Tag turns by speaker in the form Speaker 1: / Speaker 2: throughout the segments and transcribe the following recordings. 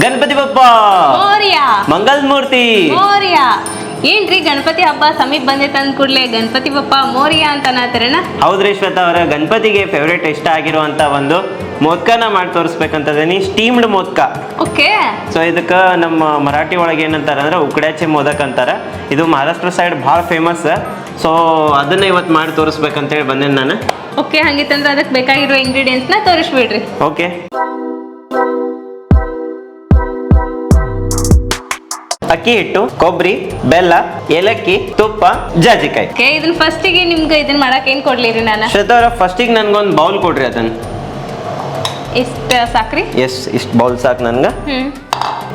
Speaker 1: ಗಣಪತಿ ಬಪ್ಪ
Speaker 2: ಮೋರ್ಯ
Speaker 1: ಮಂಗಲ್ ಮೂರ್ತಿ
Speaker 2: ಮೋರ್ಯ. ಏನ್ರಿ ಗಣಪತಿ ಹಬ್ಬ ಸಮೀಪ ಬಂದೈತೆ ಅಂದ ಕೂಡಲೇ ಗಣಪತಿ ಬಪ್ಪ ಮೋರ್ಯ ಅಂತ ಅನ್ನತಾರಣ?
Speaker 1: ಹೌದ್ರಿ ಶ್ವೇತಾ ಅವರ ಗಣಪತಿಗೆ ಫೇವ್ರೇಟ್ ಇಷ್ಟ ಆಗಿರುವಂತ ಒಂದು ಮೋದಕನ ಮಾಡಿ ತೋರಿಸ್ಬೇಕಂತದೀನಿ. ಸ್ಟೀಮ್ಡ್ ಮೋದಕ.
Speaker 2: ಓಕೆ.
Speaker 1: ಸೊ ಇದಕ್ಕೆ ನಮ್ಮ ಮರಾಠಿ ಒಳಗೆ ಏನಂತಾರ ಅಂದ್ರೆ ಉಕಡ್ಯಾಚೆ ಮೋದಕ್ ಅಂತಾರ. ಇದು ಮಹಾರಾಷ್ಟ್ರ ಸೈಡ್ ಭಾಳ ಫೇಮಸ್. ಸೊ ಅದನ್ನ ಇವತ್ತು ಮಾಡಿ ತೋರಿಸ್ಬೇಕಂತೇಳಿ ಬಂದೇನೆ ನಾನು.
Speaker 2: ಓಕೆ, ಹಂಗಿತ್ತಂದ್ರೆ ಅದಕ್ಕೆ ಬೇಕಾಗಿರೋ ಇಂಗ್ರೀಡಿಯೆಂಟ್ಸ್ನ ತೋರಿಸ್ಬಿಡ್ರಿ.
Speaker 1: ಓಕೆ. ಅಕ್ಕಿ ಹಿಟ್ಟು, ಕೊಬ್ಬರಿ, ಬೆಲ್ಲ, ಏಲಕ್ಕಿ, ತುಪ್ಪ, ಜಾಜಿಕಾಯಿ.
Speaker 2: ಓಕೆ, ಇದನ್ನ ಫಸ್ಟಿಗೆ ನಿಮ್ಗೆ ಇದನ್ನ ಮಾಡಕ್ ಏನ್ ಕೊಡ್ಲಿರಿ ನಾನು?
Speaker 1: ಶ್ವೇತಾ ಅವರ ಫಸ್ಟಿಗೆ ನನ್ಗೊಂದು ಬೌಲ್ ಕೊಡ್ರಿ ಅದನ್ನ.
Speaker 2: ಇಷ್ಟ ಸಾಕ್ರಿ?
Speaker 1: ಎಸ್, ಇಷ್ಟು ಬೌಲ್ ಸಾಕು ನನ್ಗೆ.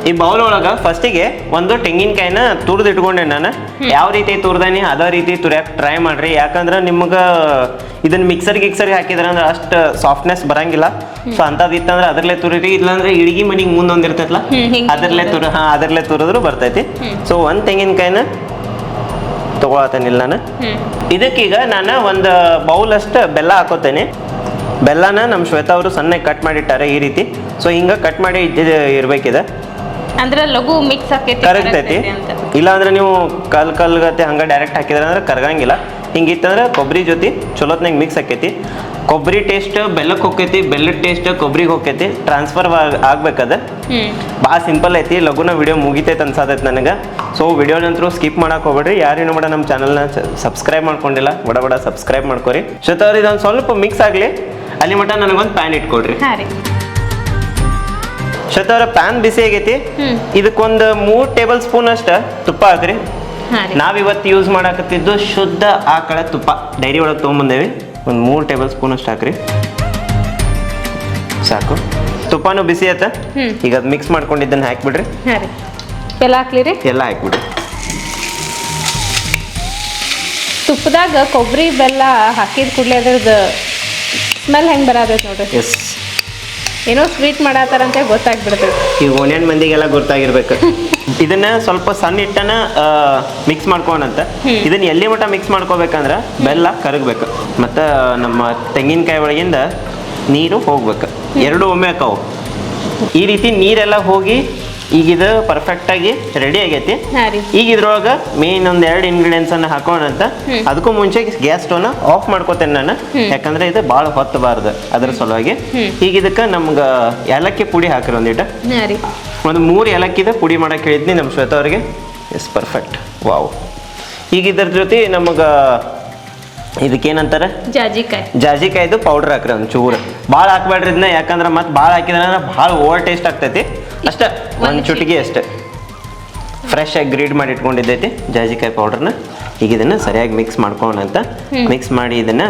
Speaker 1: ಈ ಬೌಲ್ ಒಳಗೆ ಫಸ್ಟಿಗೆ ಒಂದು ತೆಂಗಿನಕಾಯಿನ ತುರ್ದು ಇಟ್ಕೊಂಡೆ ನಾನು. ಯಾವ ರೀತಿ ತುರ್ದಾನಿ ಅದೇ ರೀತಿ ತುರಿಯಕ್ಕೆ ಟ್ರೈ ಮಾಡ್ರಿ. ಯಾಕಂದ್ರೆ ನಿಮ್ಗೆ ಇದನ್ನ ಮಿಕ್ಸರ್ಗೆ ಹಾಕಿದ್ರೆ ಅಂದ್ರೆ ಅಷ್ಟು ಸಾಫ್ಟ್ನೆಸ್ ಬರಂಗಿಲ್ಲ. ಸೊ ಅಂಥದ್ದು ಇತ್ತಂದ್ರೆ ಅದರಲ್ಲೇ ತುರಿರಿ, ಇಲ್ಲಾಂದ್ರೆ ಇಡಗಿ ಮನಿಗೆ ಮುಂದೊಂದು ಇರ್ತೈತಲ್ಲ ಅದರಲ್ಲೇ ತುರಿದ್ರು ಬರ್ತೈತಿ. ಸೊ ಒಂದು ತೆಂಗಿನಕಾಯಿನ ತಗೊಳತೇನಿಲ್ಲ ನಾನು. ಇದಕ್ಕೀಗ ನಾನು ಒಂದು ಬೌಲ್ ಅಷ್ಟು ಬೆಲ್ಲ ಹಾಕೋತೇನೆ. ಬೆಲ್ಲನ ನಮ್ಮ ಶ್ವೇತಾ ಅವರು ಸಣ್ಣಗೆ ಕಟ್ ಮಾಡಿಟ್ಟಾರೆ ಈ ರೀತಿ. ಸೊ ಹಿಂಗೆ ಕಟ್ ಮಾಡಿ ಇರ್ಬೇಕಿದೆ
Speaker 2: ಅಂದ್ರೆ ಲಘು ಮಿಕ್ಸ್ ಆಕೈತಿ,
Speaker 1: ಕರಗ್ತೈತಿ. ಇಲ್ಲಾಂದ್ರೆ ನೀವು ಕಲ್ಗತ್ತೆ ಹಂಗೆ ಡೈರೆಕ್ಟ್ ಹಾಕಿದ್ರೆ ಅಂದ್ರೆ ಕರಗಂಗಿಲ್ಲ. ಹಿಂಗಿತ್ತಂದ್ರೆ ಕೊಬ್ಬರಿ ಜೊತೆ ಚಲೋತ್ನಾಗ ಮಿಕ್ಸ್ ಆಕೈತಿ. ಕೊಬ್ಬರಿ ಟೇಸ್ಟ್ ಬೆಲ್ಲಕ್ಕೆ ಹೋಗ್ತೈತಿ, ಬೆಲ್ಲದ ಟೇಸ್ಟ್ ಕೊಬ್ಬರಿಗೆ ಹೋಗ್ತೈತಿ. ಟ್ರಾನ್ಸ್ಫರ್ ಆಗ್ಬೇಕದ. ಭಾಳ ಸಿಂಪಲ್ ಐತಿ. ಲಘುನ ವಿಡಿಯೋ ಮುಗಿತೈತೆ ಅನ್ಸತೈತೆ ನನಗೆ. ಸೊ ವಿಡಿಯೋನಂತರೂ ಸ್ಕಿಪ್ ಮಾಡಕ್ಕೆ ಹೋಗ್ಬೇಡ್ರಿ. ಯಾರೇನು ಮಾಡ ನಮ್ಮ ಚಾನಲ್ನ ಸಬ್ಸ್ಕ್ರೈಬ್ ಮಾಡ್ಕೊಂಡಿಲ್ಲ ಬಡ ಸಬ್ಸ್ಕ್ರೈಬ್ ಮಾಡ್ಕೊರಿ. ಶ್ವೇತಾ ಅವ್ರು ಇದೊಂದು ಸ್ವಲ್ಪ ಮಿಕ್ಸ್ ಆಗಲಿ, ಅಲ್ಲಿ ಮಟ್ಟ ನನಗೊಂದು ಪ್ಯಾನ್ ಇಟ್ಕೊಡ್ರಿ. ಶ್ವೇತಾ ಅವರ ಪ್ಯಾನ್ ಬಿಸಿ ಆಗೈತಿ. ಇದಕ್ಕೊಂದು 3 ಟೇಬಲ್ ಸ್ಪೂನ್ ಅಷ್ಟ ತುಪ್ಪ ಹಾಕ್ರಿ. ನಾವಿವತ್ತು ಯೂಸ್ ಮಾಡಾಕತ್ತಿದ್ದು ಶುದ್ಧ ಆಕಳ ತುಪ್ಪ. ಡೈರಿ ಒಳಗೆ ತೊಗೊಂಬಂದೇವಿ. ಒಂದು 3 ಟೇಬಲ್ ಸ್ಪೂನ್ ಅಷ್ಟು ಹಾಕ್ರಿ, ಸಾಕು. ತುಪ್ಪನೂ ಬಿಸಿ ಆಯ್ತ. ಈಗ ಅದು ಮಿಕ್ಸ್ ಮಾಡ್ಕೊಂಡಿದ್ದನ್ನು ಹಾಕ್ಬಿಡ್ರಿ.
Speaker 2: ಎಲ್ಲ ಹಾಕ್ಲಿರಿ? ಎಲ್ಲ
Speaker 1: ಹಾಕ್ಬಿಡ್ರಿ.
Speaker 2: ತುಪ್ಪದಾಗ ಕೊಬ್ಬರಿ ಬೆಲ್ಲ ಹಾಕಿದ ಕೂಡಲೇ ಅದ್ರದ್ದು ಸ್ಮೆಲ್ ಹೆಂಗೆ ಬರತೈತೆ ನೋಡ್ರಿ.
Speaker 1: ಎಸ್,
Speaker 2: ಏನೋ ಸ್ವೀಟ್ ಮಾಡತ್ತಾರಂತೆ ಗೊತ್ತಾಗ್ಬಿಡ್ತೈತೆ.
Speaker 1: ಈ ಓಣಿಯನ್ ಮಂದಿಗೆಲ್ಲ ಗೊತ್ತಾಗಿರ್ಬೇಕು. ಇದನ್ನ ಸ್ವಲ್ಪ ಸಣ್ಣ ಹಿಟ್ಟನ್ನ ಮಿಕ್ಸ್ ಮಾಡ್ಕೊಂಡಂತ. ಇದನ್ನ ಎಲ್ಲಿ ಮಟ್ಟ ಮಿಕ್ಸ್ ಮಾಡ್ಕೋಬೇಕಂದ್ರೆ ಬೆಲ್ಲ ಕರಗಬೇಕು ಮತ್ತು ನಮ್ಮ ತೆಂಗಿನಕಾಯಿ ಒಳಗಿಂದ ನೀರು ಹೋಗ್ಬೇಕು. ಎರಡು ಒಮ್ಮೆ ಹಾಕವು. ಈ ರೀತಿ ನೀರೆಲ್ಲ ಹೋಗಿ ಈಗ ಇದು ಪರ್ಫೆಕ್ಟಾಗಿ ರೆಡಿ ಆಗೈತಿ. ಈಗ ಇದ್ರೊಳಗೆ ಮೇನ್ ಒಂದು 2 ಇಂಗ್ರೀಡಿಯೆಂಟ್ಸನ್ನು ಹಾಕೋಣಂತ. ಅದಕ್ಕೂ ಮುಂಚೆ ಗ್ಯಾಸ್ ಸ್ಟವ್ನ ಆಫ್ ಮಾಡ್ಕೋತೇನೆ ನಾನು, ಯಾಕಂದ್ರೆ ಇದು ಭಾಳ ಹೊತ್ತಬಾರ್ದು ಅದ್ರ ಸಲುವಾಗಿ. ಈಗ ಇದಕ್ಕೆ ನಮ್ಗೆ ಏಲಕ್ಕಿ ಪುಡಿ ಹಾಕಿರಿ ಒಂದಿಟ್ಟು. ಒಂದು 3 ಏಲಕ್ಕಿದ ಪುಡಿ ಮಾಡಕ್ಕೆ ಹೇಳಿದ್ನಿ ನಮ್ಮ ಶ್ವೇತಾ ಅವ್ರಿಗೆ. Yes, perfect. ವಾವ್. ಈಗ ಇದ್ರ ಜೊತೆ ನಮಗೆ ಇದಕ್ಕೇನಂತಾರೆ ಜಾಜಿಕಾಯ್ದು ಪೌಡರ್ ಹಾಕ್ರಿ ಒಂದು ಚೂರು. ಭಾಳ ಹಾಕ್ಬೇಡ್ರಿ ಇದನ್ನ, ಯಾಕಂದ್ರೆ ಮತ್ತೆ ಭಾಳ ಹಾಕಿದ್ರೆ ಭಾಳ ಓವರ್ ಟೇಸ್ಟ್ ಆಗ್ತೈತಿ. ಅಷ್ಟೇ, ಒಂದು ಚುಟಿಗೆ ಅಷ್ಟೇ. ಫ್ರೆಶ್ ಆಗಿ ಗ್ರೀಡ್ ಮಾಡಿ ಇಟ್ಕೊಂಡಿದ್ದೈತಿ ಜಾಜಿಕಾಯಿ ಪೌಡರ್ನ. ಈಗ ಇದನ್ನು ಸರಿಯಾಗಿ ಮಿಕ್ಸ್ ಮಾಡ್ಕೋಣಂತ. ಮಿಕ್ಸ್ ಮಾಡಿ ಇದನ್ನು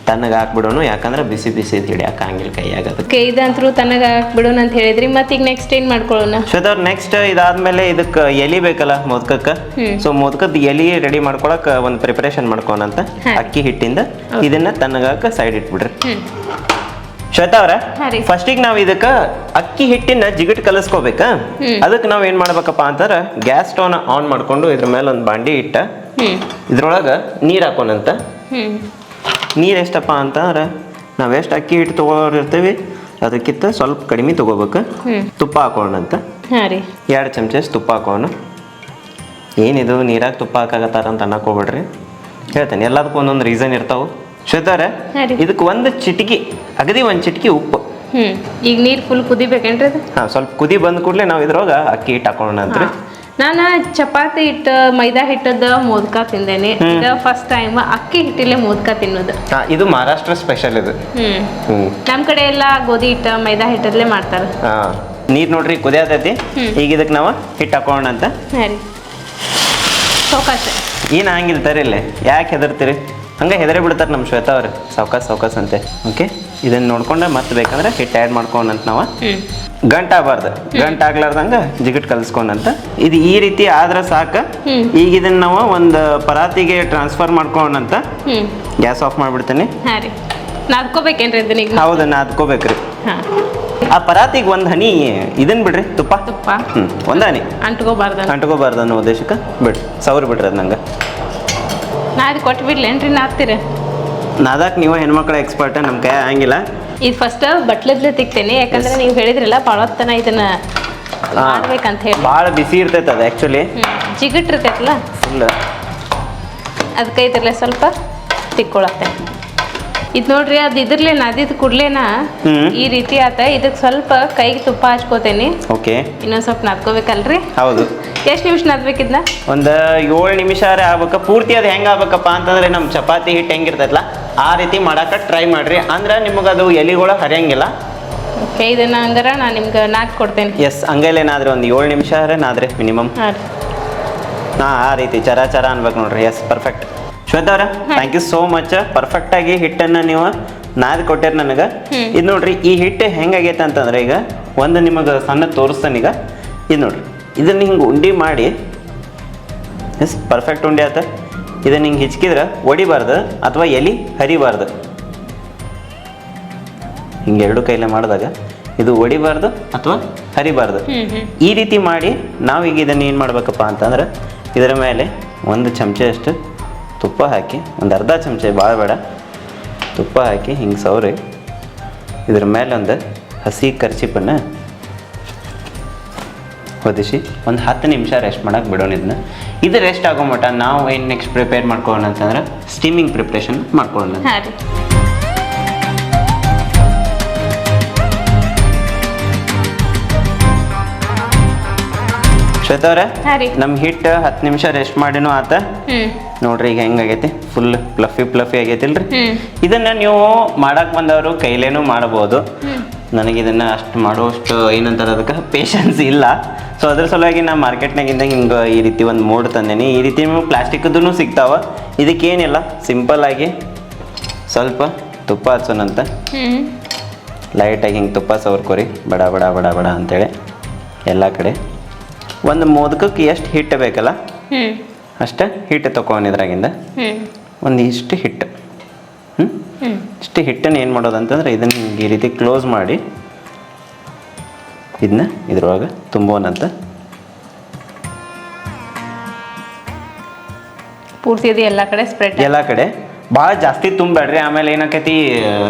Speaker 1: ತಣ್ಣಗೆ ಹಾಕ್ಬಿಡೋಣ, ಯಾಕಂದ್ರೆ ಬಿಸಿ ಹಿಡಿಯಕ್ಕೆ ಹಂಗಿಲ್ಲ ಕೈ ಆಗೋದು.
Speaker 2: ಇದಂತರೂ ತಣ್ಣಗೆ ಹಾಕ್ಬಿಡೋಣ ಅಂತ ಹೇಳಿದ್ರಿ. ಮತ್ತೆ ಈಗ ನೆಕ್ಸ್ಟ್ ಏನು ಮಾಡ್ಕೊಳ್ಳೋಣ
Speaker 1: ಶ್ವೇತಾ ಅವ್ರು? ನೆಕ್ಸ್ಟ್ ಇದಾದ್ಮೇಲೆ ಇದಕ್ಕೆ ಎಲೆ ಬೇಕಲ್ಲ ಮೋದಕಕ್ಕೆ. ಸೊ ಮೋದಕದ ಎಲೆ ರೆಡಿ ಮಾಡ್ಕೊಳಕ್ಕೆ ಒಂದು ಪ್ರಿಪರೇಷನ್ ಮಾಡ್ಕೋಣಂತ. ಅಕ್ಕಿ ಹಿಟ್ಟಿಂದ ಇದನ್ನ ತಣ್ಣಗಾಕ ಸೈಡ್ ಇಟ್ಬಿಡ್ರಿ. ಶ್ವೇತಾ ಅವ್ರ, ಫಸ್ಟಿಗೆ ನಾವು ಇದಕ್ಕೆ ಅಕ್ಕಿ ಹಿಟ್ಟಿನ ಜಿಗಟ್ ಕಲಸ್ಕೋಬೇಕ. ಅದಕ್ಕೆ ನಾವು ಏನ್ ಮಾಡ್ಬೇಕಪ್ಪ ಅಂತಂದ್ರೆ ಗ್ಯಾಸ್ ಸ್ಟವ್ನ ಆನ್ ಮಾಡ್ಕೊಂಡು ಇದ್ರ ಮೇಲೆ ಒಂದು ಬಾಂಡಿ ಇಟ್ಟ ಇದ್ರೊಳಗೆ ನೀರು ಹಾಕೋಣಂತ. ನೀರು ಎಷ್ಟಪ್ಪ ಅಂತಂದ್ರೆ ನಾವು ಎಷ್ಟು ಅಕ್ಕಿ ಹಿಟ್ಟು ತೊಗೊಂಡಿರ್ತೀವಿ ಅದಕ್ಕಿಂತ ಸ್ವಲ್ಪ ಕಡಿಮೆ ತೊಗೋಬೇಕು. ತುಪ್ಪ ಹಾಕೋಣಂತ. 2 ಚಮಚ ತುಪ್ಪ ಹಾಕೋಣ. ಏನಿದು ನೀರಾಗ ತುಪ್ಪ ಹಾಕಾಗತ್ತಾರ ಅಂತ ಅನ್ನಕ್ಕೆ ಹೋಗ್ಬೇಡ್ರಿ, ಹೇಳ್ತೇನೆ. ಎಲ್ಲದಕ್ಕೂ ಒಂದೊಂದು ರೀಸನ್ ಇರ್ತಾವೆ. ಶ್ವೇತಾರ, ಇದಕ್ಕೆ ಒಂದು ಚಿಟಿಕಿ ಉಪ್ಪು.
Speaker 2: ಈಗ ನೀರು ಫುಲ್ ಕುದಿಬೇಕೇನ್ರಿ?
Speaker 1: ಸ್ವಲ್ಪ ಕುದಿ ಬಂದ ಕೂಡಲೇ ನಾವು ಇದ್ರೊಳಗೆ ಅಕ್ಕಿ ಹಿಟ್ಟು ಹಾಕೋಣ ಅಂತ್ರಿ.
Speaker 2: ನಾನು ಚಪಾತಿ ಹಿಟ್ಟು ಮೈದಾ ಹಿಟ್ಟದ ಮೋದಕ ತಿಂದೇನೆ. ಫಸ್ಟ್ ಟೈಮ್ ಅಕ್ಕಿ ಹಿಟ್ಟಿಲೆ ಮೋದಕ ತಿನ್ನೋದು.
Speaker 1: ಇದು ಮಹಾರಾಷ್ಟ್ರ ಸ್ಪೆಷಲ್ ಇದು.
Speaker 2: ನಮ್ಮ ಕಡೆ ಎಲ್ಲ ಗೋಧಿ ಹಿಟ್ಟು ಮೈದಾ ಹಿಟ್ಟದಲ್ಲೇ ಮಾಡ್ತಾರ.
Speaker 1: ನೀರು ನೋಡ್ರಿ ಕುದಿಯತೈತಿ. ಈಗ ಇದಕ್ಕೆ ನಾವು ಹಿಟ್ಟು ಹಾಕೋಣ ಅಂತ. ಏನು ಹಂಗಿಲ್ಲ ತರಿಲ್ಲ, ಯಾಕೆ ಹೆದರ್ತೀರಿ? ಹಂಗೆ ಹೆದರೇ ಬಿಡ್ತಾರೆ ನಮ್ಮ ಶ್ವೇತಾ ಅವ್ರು. ಸಾವ್ಕಾಸ್ ಅಂತೆ. ಓಕೆ, ಇದನ್ನ ನೋಡ್ಕೊಂಡೆ ಮತ್ತೆ ಬೇಕಂದ್ರೆ ಹಿಟ್ಟು ಆ್ಯಡ್ ಮಾಡ್ಕೊಂಡಂತ ನಾವು. ಗಂಟಾಗಬಾರ್ದು, ಗಂಟಾಗ್ಲಾರ್ದಂಗೆ ಜಿಗಟ್ ಕಲಿಸ್ಕೊಂಡಂತ. ಇದು ಈ ರೀತಿ ಆದ್ರೆ ಸಾಕು. ಈಗ ಇದನ್ನ ನಾವು ಒಂದು ಪರಾತಿಗೆ ಟ್ರಾನ್ಸ್ಫರ್ ಮಾಡ್ಕೊಂಡಂತ. ಗ್ಯಾಸ್ ಆಫ್ ಮಾಡಿಬಿಡ್ತೀನಿ. ಹೌದು, ನಾದ್ಕೋಬೇಕ್ರಿ. ಆ ಪರಾತಿಗೆ ಒಂದು ಹನಿ ಇದನ್ನ ಬಿಡ್ರಿ, ತುಪ್ಪ. ಒಂದು ಹನಿ ಅಂಟ್ಕೋಬಾರ್ದು ಅನ್ನೋ ಉದ್ದೇಶಕ್ಕೆ ಬಿಡ್ರಿ, ಸೌರ್ ಬಿಡ್ರಿ ಅದು. ನಂಗೆ
Speaker 2: ಕೊಟ್ಟು ಬಿಡ್ಲೇನ್ರಿ ನಾದ್ತೀರ?
Speaker 1: ನಾದಕ್ಕೆ ನೀವು ಹೆಣ್ಮಕ್ಳ ಎಕ್ಸ್ಪರ್ಟ್, ನಮ್ಮ ಕೈ ಹಂಗಿಲ್ಲ.
Speaker 2: ಇದು ಫಸ್ಟ್ ಬಟ್ಲದ್ಲೆ ತಿಕ್ತೇನೆ, ಯಾಕಂದ್ರೆ ನೀವು ಹೇಳಿದ್ರಲ್ಲ ಭಾಳ ಹೊತ್ತನ ಇದನ್ನ ಮಾಡ್ಬೇಕಂತ ಹೇಳಿ.
Speaker 1: ಭಾಳ ಬಿಸಿ ಇರ್ತೈತೆ ಅದು ಆ್ಯಕ್ಚುಲಿ
Speaker 2: ಜಿಗಿಟ್ಟಿರ್ತೈತಲ್ಲ
Speaker 1: ಫುಲ್.
Speaker 2: ಅದಕ್ಕೆ ಇದ್ರಲ್ಲೇ ಸ್ವಲ್ಪ ತಿಕ್ಕೊಳತ್ತೆ. ಇದು ನೋಡ್ರಿ, ಅದು ಇದ್ರಲ್ಲೇ ನಾದಿದ ಕೂಡ್ಲೇನ ಈ ರೀತಿ ಆತ. ಇದಕ್ಕೆ ಸ್ವಲ್ಪ ಕೈಗೆ ತುಪ್ಪ ಹಚ್ಕೋತೇನೆ.
Speaker 1: ಓಕೆ,
Speaker 2: ಇನ್ನೊಂದು ಸ್ವಲ್ಪ ನಾದ್ಕೋಬೇಕಲ್ರಿ?
Speaker 1: ಹೌದು.
Speaker 2: ಎಷ್ಟು ನಿಮಿಷ ನಾದ್ಬೇಕಿದ್ನ?
Speaker 1: ಒಂದು 7 ನಿಮಿಷ ಆಗ್ಬೇಕು. ಪೂರ್ತಿ ಅದು ಹೆಂಗೆ ಆಗ್ಬೇಕಪ್ಪ ಅಂತಂದ್ರೆ ನಮ್ಮ ಚಪಾತಿ ಹಿಟ್ಟು ಹೆಂಗಿರ್ತೈತಲ್ಲ ಆ ರೀತಿ ಮಾಡಕ್ಕೆ ಟ್ರೈ ಮಾಡಿರಿ. ಅಂದ್ರೆ ನಿಮಗೆ ಅದು ಎಲೆಗಳು ಹರಿಯಂಗಿಲ್ಲ.
Speaker 2: ಓಕೆ, ಇದನ್ನ ಹಂಗಾರ ನಾನು ನಿಮ್ಗೆ ನಾದ್ ಕೊಡ್ತೇನೆ.
Speaker 1: ಎಸ್, ಹಂಗಲ್ಲೇನಾದ್ರೆ ಒಂದು 7 ನಿಮಿಷ ನಾದ್ರೆ ಮಿನಿಮಮ್.
Speaker 2: ಹಾಂ ರೀ.
Speaker 1: ಹಾಂ, ಆ ರೀತಿ ಚರ ಚರ ಅನ್ಬೇಕು ನೋಡ್ರಿ. S, perfect. ಶ್ವೇತಾ ಅವ್ರ, ಥ್ಯಾಂಕ್ ಯು ಸೋ ಮಚ್. ಪರ್ಫೆಕ್ಟಾಗಿ ಹಿಟ್ಟನ್ನು ನೀವು ನಾದ್ ಕೊಟ್ಟಿರಿ ನನಗೆ. ಇದು ನೋಡ್ರಿ, ಈ ಹಿಟ್ಟು ಹೆಂಗಾಗೈತೆ ಅಂತಂದ್ರೆ ಈಗ ಒಂದು ನಿಮಗೆ ಸಣ್ಣ ತೋರಿಸ್ತಾನೆ. ಈಗ ಇದು ನೋಡ್ರಿ, ಇದನ್ನ ಹಿಂಗೆ ಉಂಡೆ ಮಾಡಿ, ಎಸ್ ಪರ್ಫೆಕ್ಟ್ ಉಂಡೆ ಆತ. ಇದನ್ನ ಹಿಂಗೆ ಹಿಚ್ಕಿದ್ರೆ ಒಡಿಬಾರ್ದು ಅಥವಾ ಎಲೆ ಹರಿಬಾರ್ದು. ಹಿಂಗೆ ಎರಡು ಕೈಲೇ ಮಾಡಿದಾಗ ಇದು ಒಡಿಬಾರ್ದು ಅಥವಾ ಹರಿಬಾರ್ದು. ಈ ರೀತಿ ಮಾಡಿ ನಾವೀಗ ಇದನ್ನು ಏನು ಮಾಡ್ಬೇಕಪ್ಪ ಅಂತಂದ್ರೆ ಇದರ ಮೇಲೆ ಒಂದು ಚಮಚೆಯಷ್ಟು ತುಪ್ಪ ಹಾಕಿ, ಒಂದು ಅರ್ಧ ಚಮಚೆ, ಭಾಳ ಬೇಡ, ತುಪ್ಪ ಹಾಕಿ ಹಿಂಗೆ ಸೌರಿ ಇದ್ರ ಮೇಲೆ ಒಂದು ಹಸಿ ಕರ್ಚಿಪನ್ನು ಹೊದಿಸಿ ಒಂದು 10 ನಿಮಿಷ ರೆಸ್ಟ್ ಮಾಡೋಕೆ ಬಿಡೋಣ. ಇದು ರೆಸ್ಟ್ ಆಗೋ ಮಟ್ಟ ನಾವು ಏನು ನೆಕ್ಸ್ಟ್ ಪ್ರಿಪೇರ್ ಮಾಡ್ಕೊಳ್ಳೋಣ ಅಂತಂದ್ರೆ ಸ್ಟೀಮಿಂಗ್ ಪ್ರಿಪ್ರೇಷನ್ ಮಾಡ್ಕೊಳ್ಳೋಣ.
Speaker 2: ಹಾಂ ರೀ.
Speaker 1: ಶ್ವೇತಾ ಅವ್ರೆ,
Speaker 2: ಹಾಂ ರೀ.
Speaker 1: ನಮ್ಮ ಹಿಟ್ಟು 10 ನಿಮಿಷ ರೆಸ್ಟ್ ಮಾಡಿನೂ ಆತ. ನೋಡ್ರಿ ಈಗ ಹೆಂಗಾಗೈತಿ, ಫುಲ್ ಫ್ಲಫಿ ಆಗೈತಿಲ್ರಿ. ಇದನ್ನ ನೀವು ಮಾಡಕ್ ಬಂದವರು ಕೈಲೇನೂ ಮಾಡಬಹುದು. ನನಗೆ ಇದನ್ನ ಅಷ್ಟು ಮಾಡೋಷ್ಟು ಏನಂತಾರೆ ಅದಕ್ಕೆ ಪೇಷನ್ಸ್ ಇಲ್ಲ. ಸೊ ಅದ್ರ ಸಲುವಾಗಿ ನಾ ಮಾರ್ಕೆಟ್ನಾಗಿಂದ ಹಿಂಗೆ ಈ ರೀತಿ ಒಂದು ಮೋಡ್ ತಂದೇನಿ. ಈ ರೀತಿ ನಿಮಗೆ ಪ್ಲಾಸ್ಟಿಕ್ದು ಸಿಗ್ತಾವ. ಇದಕ್ಕೇನಿಲ್ಲ, ಸಿಂಪಲ್ ಆಗಿ ಸ್ವಲ್ಪ ತುಪ್ಪ ಹಚ್ಚೋಣಂತ. ಲೈಟಾಗಿ ಹಿಂಗೆ ತುಪ್ಪ ಸವರ್ಕೋರಿ, ಬಡ ಬಡ ಬಡ ಬಡ ಅಂತೇಳಿ ಎಲ್ಲ ಕಡೆ. ಒಂದು ಮೋದಕಕ್ಕೆ ಎಷ್ಟು ಹಿಟ್ಟು ಬೇಕಲ್ಲ ಅಷ್ಟು ಹಿಟ್ಟು ತೊಗೊಂಡಿದ್ರಾಗಿಂದ ಒಂದು ಇಷ್ಟು ಹಿಟ್ಟು. ಇಷ್ಟು ಹಿಟ್ಟನ್ನು ಏನು ಮಾಡೋದಂತಂದ್ರೆ ಇದನ್ನು ಹಿಂಗೆ ಈ ರೀತಿ ಕ್ಲೋಸ್ ಮಾಡಿ ಇದನ್ನ ಇದ್ರೊಳಗೆ ತುಂಬೋನಂತ.
Speaker 2: ಪೂರ್ತಿ ಇದು ಎಲ್ಲ ಕಡೆ ಸ್ಪ್ರೆಡ್.
Speaker 1: ಎಲ್ಲ ಕಡೆ ಭಾಳ ಜಾಸ್ತಿ ತುಂಬಬೇಡ್ರಿ, ಆಮೇಲೆ ಏನಾಕೈತಿ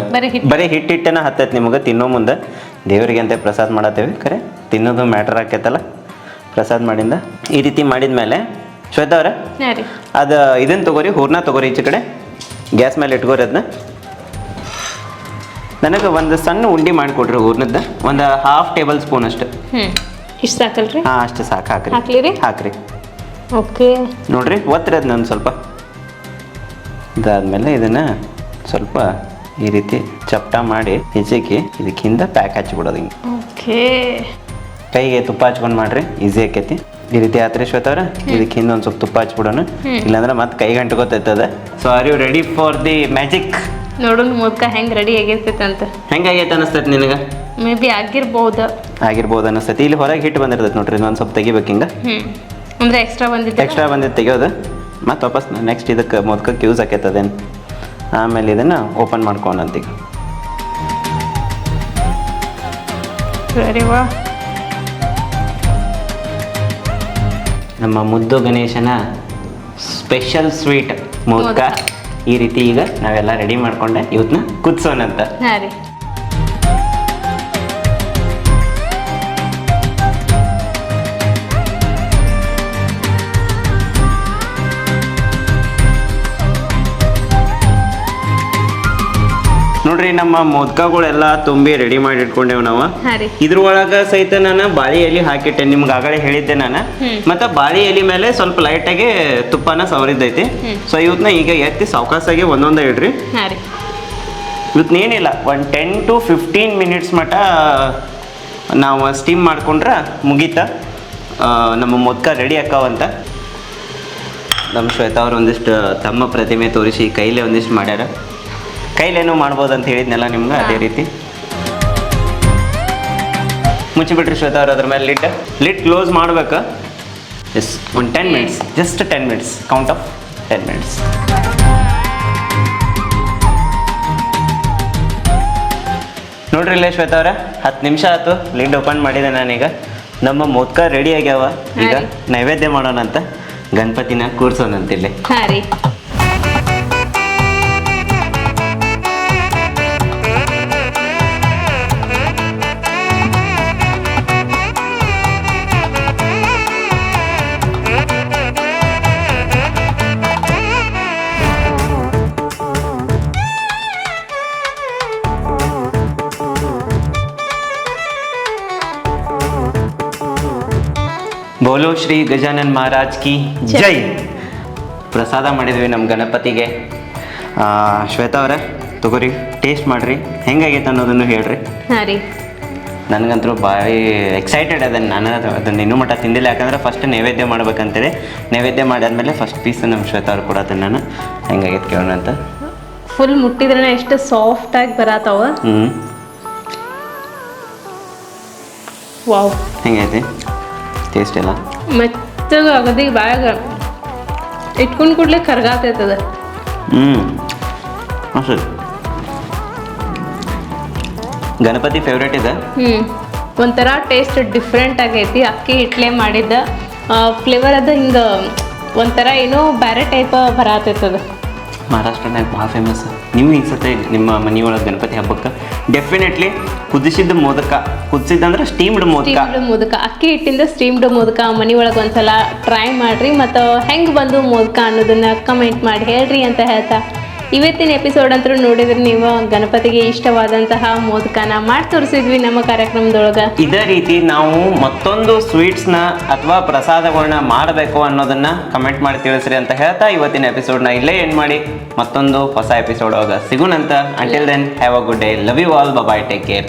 Speaker 1: ಬರೀ ಹಿಟ್ಟನ್ನ ಹತ್ತೈತಿ ನಿಮಗೆ ತಿನ್ನೋ ಮುಂದೆ. ದೇವರಿಗೆ ಅಂತ ಪ್ರಸಾದ ಮಾಡತ್ತೇವೆ, ಖರೆ ತಿನ್ನೋದು ಮ್ಯಾಟರ್ ಆಕೈತಲ್ಲ. ಪ್ರಸಾದ ಮಾಡಿಂದ ಈ ರೀತಿ ಮಾಡಿದ್ಮೇಲೆ ಶ್ವೇತಾ ಅವ್ರೆ, ಅದು ಇದನ್ನು ತಗೋರಿ, ಹೂರ್ಣ ತಗೋರಿ. ಈಚೆ ಕಡೆ ಗ್ಯಾಸ್ ಮೇಲೆ ಇಟ್ಕೋರಿ. ಅದನ್ನ ನನಗೆ ಒಂದು ಸಣ್ಣ ಉಂಡೆ ಮಾಡಿಕೊಡ್ರಿ ಹೂರ್ಣದ, ಒಂದು 1/2 ಟೇಬಲ್ ಸ್ಪೂನ್ ಅಷ್ಟು.
Speaker 2: ಇಷ್ಟು ಸಾಕಲ್ರಿ?
Speaker 1: ಹಾಂ, ಅಷ್ಟು ಸಾಕು. ಹಾಕ್ರಿ.
Speaker 2: ಓಕೆ,
Speaker 1: ನೋಡ್ರಿ, ಒತ್ತರಿ ಅದು ನಾನು ಸ್ವಲ್ಪ. ಇದಾದ್ಮೇಲೆ ಇದನ್ನು ಸ್ವಲ್ಪ ಈ ರೀತಿ ಚಪ್ಟ ಮಾಡಿ ಹೆಚ್ಚಿಗೆ ಇದಕ್ಕಿಂತ ಪ್ಯಾಕ್ ಹಚ್ಚಿಬಿಡೋದು. ಹಿಂಗೆ
Speaker 2: ಓಕೆ,
Speaker 1: ಕೈಗೆ ತುಪ್ಪ ಹಚ್ಕೊಂಡು ಮಾಡ್ರಿ, ಈಸಿ ಆಕೈತಿ. ಈ ರೀತಿ ಆತ್ರಿ ಶ್ವೇತಾ ಅವ್ರೆ, ಇದಕ್ಕೆ ಹಿಂದೆ ಒಂದು ಸ್ವಲ್ಪ ತುಪ್ಪ ಹಚ್ಬಿಡೋಣ, ಇಲ್ಲಾಂದ್ರೆ ಮತ್ತೆ ಕೈಗೆ ಅಂಟ್ಕೋತೈತದ. So are you ready for the magic?
Speaker 2: ನೋಡೋಣ ಮೋದಕ ಹೆಂಗೆ ರೆಡಿ ಆಗಿರ್ತೈತೆ ಅಂತ.
Speaker 1: ಹೆಂಗಾಗೈತೆ ಅನಿಸ್ತೈತಿ ನಿನಗೆ?
Speaker 2: ಮೇ ಬಿ ಆಗಿರ್ಬೋದು
Speaker 1: ಅನಿಸ್ತೈತಿ. ಇಲ್ಲಿ ಹೊರಗೆ ಹಿಟ್ಟು ಬಂದಿರ್ತೈತೆ ನೋಡ್ರಿ, ಇನ್ನೊಂದು ಸ್ವಲ್ಪ ತೆಗಿಬೇಕು. ಹಿಂಗೆ
Speaker 2: ಅಂದರೆ ಎಕ್ಸ್ಟ್ರಾ ಬಂದಿದ್ದು
Speaker 1: ತೆಗಿಯೋದು. ಮತ್ತು ವಾಪಸ್ ನೆಕ್ಸ್ಟ್ ಇದಕ್ಕೆ ಮೋದಕಕ್ಕೆ ಯೂಸ್ ಆಕೈತದೇನು. ಆಮೇಲೆ ಇದನ್ನು ಓಪನ್ ಮಾಡ್ಕೊಂಡಂತೀಗ.
Speaker 2: ಸರಿ ವಾ,
Speaker 1: ನಮ್ಮ ಮುದ್ದು ಗಣೇಶನ ಸ್ಪೆಷಲ್ ಸ್ವೀಟ್ ಮೋದಕ ಈ ರೀತಿ ಈಗ ನಾವೆಲ್ಲ ರೆಡಿ ಮಾಡ್ಕೊಂಡೆ ಇವತ್ತನ್ನ ಕುದಿಸೋಣಂತ.
Speaker 2: ಹಾಂ ರೀ.
Speaker 1: ನೋಡ್ರಿ, ನಮ್ಮ ಮೋದಕಗಳೆಲ್ಲ ತುಂಬಿ ರೆಡಿ ಮಾಡಿ ಇಟ್ಕೊಂಡೇವ್ ನಾವು. ಇದ್ರೊಳಗ ಸಹಿತ ನಾನು ಬಾಳಿ ಎಲೆ ಹಾಕಿಟ್ಟೆ, ನಿಮ್ಗೆ ಆಗಲೇ ಹೇಳಿದ್ದೆ ನಾನು. ಮತ್ತೆ ಬಾಳಿ ಎಲೆ ಮೇಲೆ ಸ್ವಲ್ಪ ಲೈಟಾಗಿ ತುಪ್ಪನ ಸವರಿದ್ದೈತಿ. ಸೊ ಇವತ್ತನ್ನ ಈಗ ಎತ್ತಿ ಸಾವಕಾಸಾಗಿ ಒಂದೊಂದೇ ಇಡ್ರಿ. ಇವತ್ತೇನಿಲ್ಲ, ಒಂದು 10 to 15 ಮಿನಿಟ್ಸ್ ಮಟ್ಟ ನಾವು ಸ್ಟೀಮ್ ಮಾಡ್ಕೊಂಡ್ರೆ ಮುಗೀತ. ನಮ್ಮ ಮೋದಕ ರೆಡಿ ಆಕಾವಂತ. ನಮ್ಮ ಶ್ವೇತಾ ಅವ್ರು ಒಂದಿಷ್ಟು ತಮ್ಮ ಪ್ರತಿಮೆ ತೋರಿಸಿ ಕೈಲೇ ಒಂದಿಷ್ಟು ಮಾಡ್ಯಾರ. ಕೈಲೇನೋ ಮಾಡ್ಬೋದು ಅಂತ ಹೇಳಿದ್ನಲ್ಲ ನಿಮ್ಗೆ, ಅದೇ ರೀತಿ ಮುಚ್ಚಿಬಿಟ್ರಿ ಶ್ವೇತಾ ಅವ್ರು. ಅದ್ರ ಮೇಲೆ ಲಿಡ್ ಕ್ಲೋಸ್ ಮಾಡ್ಬೇಕು. ಎಸ್, ಒಂದು 10 minutes, just 10 minutes, count of 10 minutes. ನೋಡ್ರಿ ಇಲ್ಲೇ ಶ್ವೇತಾ ಅವ್ರೆ, 10 ನಿಮಿಷ ಆಯ್ತು ಲಿಡ್ ಓಪನ್ ಮಾಡಿದೆ ನಾನೀಗ. ನಮ್ಮ ಮೋದಕ ರೆಡಿ ಆಗ್ಯಾವ. ಈಗ ನೈವೇದ್ಯ ಮಾಡೋಣ ಅಂತ ಗಣಪತಿನ ಕೂರ್ಸೋಣಂತಿಲ್ಲಿ.
Speaker 2: ಹಾಂ ರೀ.
Speaker 1: ಬೋಲೋ ಶ್ರೀ ಗಜಾನನ್ ಮಹಾರಾಜ್ ಕಿ ಜೈ. ಪ್ರಸಾದ ಮಾಡಿದ್ವಿ ನಮ್ಮ ಗಣಪತಿಗೆ. ಶ್ವೇತಾ ಅವರೇ ತಗೋರಿ, ಟೇಸ್ಟ್ ಮಾಡಿರಿ, ಹೆಂಗಾಗೈತೆ ಅನ್ನೋದನ್ನು ಹೇಳ್ರಿ.
Speaker 2: ಹಾಂ ರೀ,
Speaker 1: ನನಗಂತೂ ಭಾರಿ ಎಕ್ಸೈಟೆಡ್ ಅದನ್ನು. ನಾನು ಅದನ್ನು ಇನ್ನೂ ಮಟ್ಟ ತಿಂದಿಲ್ಲ, ಯಾಕಂದ್ರೆ ಫಸ್ಟ್ ನೈವೇದ್ಯ ಮಾಡ್ಬೇಕಂತೇಳಿ. ನೈವೇದ್ಯ ಮಾಡಾದ್ಮೇಲೆ ಫಸ್ಟ್ ಪೀಸ್ ನಮ್ಮ ಶ್ವೇತಾ ಅವ್ರು ಕೊಡತ್ತೀನಿ ನಾನು. ಹೆಂಗಾಗೈತೆ ಕೇಳೋಣ ಅಂತ.
Speaker 2: ಫುಲ್ ಮುಟ್ಟಿದ್ರೆ ಎಷ್ಟು ಸಾಫ್ಟಾಗಿ ಬರತ್ತವ. ವಾವ್,
Speaker 1: ಹೆಂಗೈತಿ ಟೇಸ್ಟ್ ಎಲ್ಲ?
Speaker 2: ಮತ್ತು ಅಗದಿಗೆ ಬಾಯಾಗ ಇಟ್ಕೊಂಡು ಕೂಡಲೇ ಕರ್ಗಾತೈತದ.
Speaker 1: ಸರಿ, ಗಣಪತಿ ಫೇವ್ರೇಟ್ ಇದೆ.
Speaker 2: ಒಂಥರ ಟೇಸ್ಟ್ ಡಿಫ್ರೆಂಟ್ ಆಗೈತಿ. ಅಕ್ಕಿ ಹಿಟ್ಲೆ ಮಾಡಿದ್ದ ಫ್ಲೇವರ್ ಅದು ಹಿಂಗೆ ಒಂಥರ ಏನೋ ಬೇರೆ ಟೈಪ್ ಬರತೈತದ.
Speaker 1: ಮಹಾರಾಷ್ಟ್ರನಾಗ ಭಾಳ ಫೇಮಸ್. ನೀವು ಈ ಸತಿ ನಿಮ್ಮ ಮನೆಯೊಳಗೆ ಗಣಪತಿ ಹಬ್ಬಕ್ಕೆ ಡೆಫಿನೆಟ್ಲಿ ಕುದಿಸಿದ ಮೋದಕ, ಕುದಿಸಿದಂದ್ರೆ ಸ್ಟೀಮ್ಡ್ ಮೋದಕ,
Speaker 2: ಅಕ್ಕಿ ಹಿಟ್ಟಿಂದ ಸ್ಟೀಮ್ಡ್ ಮೋದಕ ಮನೆಯೊಳಗೆ ಒಂದ್ಸಲ ಟ್ರೈ ಮಾಡಿರಿ. ಮತ್ತು ಹೆಂಗೆ ಬಂದು ಮೋದಕ ಅನ್ನೋದನ್ನು ಕಮೆಂಟ್ ಮಾಡಿ ಹೇಳ್ರಿ ಅಂತ ಹೇಳ್ತಾ, ಇವತ್ತಿನ ಎಪಿಸೋಡ್ ಅಂತೂ ನೋಡಿದ್ರೆ ನೀವು ಗಣಪತಿಗೆ ಇಷ್ಟವಾದಂತಹ ಮೋದಕನ ಮಾಡಿ ತೋರಿಸಿದ್ವಿ ನಮ್ಮ ಕಾರ್ಯಕ್ರಮದೊಳಗೆ.
Speaker 1: ಇದೇ ರೀತಿ ನಾವು ಮತ್ತೊಂದು ಸ್ವೀಟ್ಸ್ನ ಅಥವಾ ಪ್ರಸಾದಗಳನ್ನ ಮಾಡಬೇಕು ಅನ್ನೋದನ್ನ ಕಮೆಂಟ್ ಮಾಡಿ ತಿಳಿಸ್ರಿ ಅಂತ ಹೇಳ್ತಾ ಇವತ್ತಿನ ಎಪಿಸೋಡ್ನ ಇಲ್ಲೇ ಎಂಡ್ ಮಾಡಿ ಮತ್ತೊಂದು ಹೊಸ ಎಪಿಸೋಡ್ ಒಳಗೆ ಸಿಗೋಣಂತ. Until then have a good day. Love you all. Bye, take care.